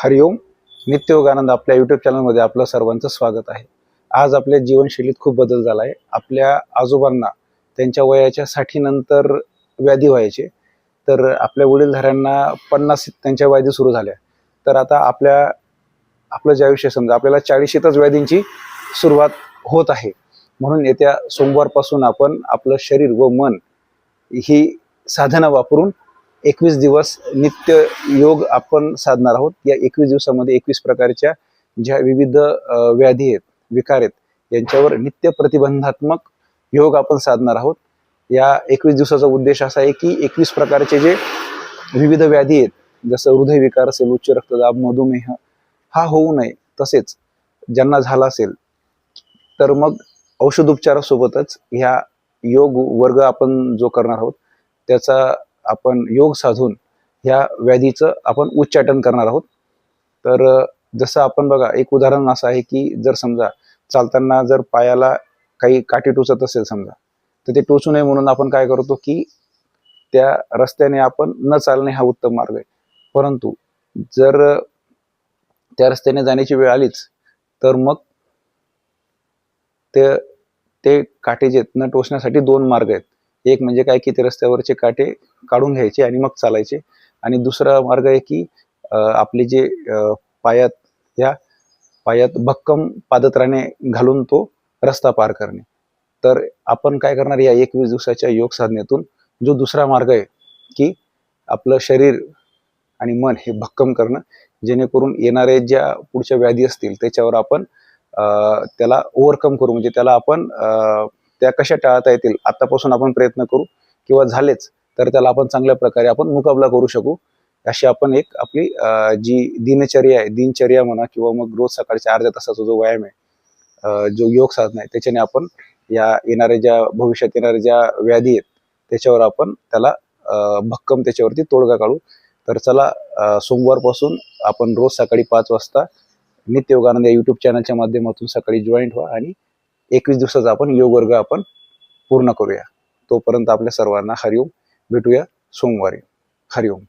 हरिओम. नित्ययोगानंद आपल्या यूट्यूब चॅनलमध्ये आपलं सर्वांचं स्वागत आहे. आज आपल्या जीवनशैलीत खूप बदल झाला आहे. आपल्या आजोबांना त्यांच्या वयाच्या 60 नंतर व्याधी व्हायचे, तर आपल्या वडीलधाऱ्यांना 50 त्यांच्या व्याधी सुरू झाल्या. तर आता आपलं जे आयुष्य समजा आपल्याला 40शीतच व्याधींची सुरुवात होत आहे. म्हणून येत्या सोमवारपासून आपण आपलं शरीर व मन ही साधनं वापरून 21 दिवस नित्य योग आपण साधणार आहोत. या 21 दिवसामध्ये 21 प्रकारच्या ज्या विविध व्याधी आहेत, विकार आहेत, यांच्यावर नित्य प्रतिबंधात्मक योग आपण साधणार आहोत. या 21 दिवसाचा उद्देश असा आहे की 21 प्रकारचे जे विविध व्याधी आहेत, जसं हृदयविकार असेल, उच्च रक्तदाब, मधुमेह हा होऊ नये. तसेच ज्यांना झाला असेल तर मग औषधोपचारासोबतच ह्या योग वर्ग आपण जो करणार आहोत त्याचा आपण योग साधून ह्या व्याधीचं आपण उच्चाटन करणार आहोत. तर जसं आपण बघा, एक उदाहरण असं आहे की जर समजा चालताना जर पायाला काही काठी टोचत असेल समजा, तर ते टोचू नये म्हणून आपण काय करतो की त्या रस्त्याने आपण न चालणे हा उत्तम मार्ग आहे. परंतु जर त्या रस्त्याने जाण्याची वेळ आलीच तर मग ते काटे जे न टोचण्यासाठी 2 मार्ग आहेत. एक म्हणजे काय की ते रस्त्यावरचे काटे काढून घ्यायचे आणि मग चालायचे, आणि दुसरा मार्ग आहे की आपले जे पायात भक्कम पादत्राणे घालून तो रस्ता पार करणे. तर आपण काय करणार, या 21 दिवसाच्या योग साधनेतून जो दुसरा मार्ग आहे की आपलं शरीर आणि मन हे भक्कम करणं, जेणेकरून येणारे ज्या पुढच्या व्याधी असतील त्याच्यावर आपण त्याला ओव्हरकम करू. म्हणजे त्याला आपण त्या कशा टाळता येतील आतापासून आपण प्रयत्न करू, किंवा झालेच तर त्याला आपण चांगल्या प्रकारे आपण मुकाबला करू शकू. अशी आपण एक आपली जी दिनचर्या म्हणा, किंवा मग रोज सकाळच्या अर्ध्या तासाचा जो व्यायाम आहे, जो योग साधना आहे, त्याच्याने आपण या भविष्यात येणाऱ्या ज्या व्याधी आहेत त्याच्यावर आपण त्याला भक्कम त्याच्यावरती तोडगा काढू. तर चला, सोमवारपासून आपण रोज सकाळी 5 वाजता नित्ययोगानंद या यूट्यूब चॅनलच्या माध्यमातून सकाळी जॉईंट व्हा आणि 21 दिवसाचा आपण योग वर्ग आपण पूर्ण करूया. तोपर्यंत आपल्या सर्वांना हरिओम. भेटूया सोमवारी. हरिओम.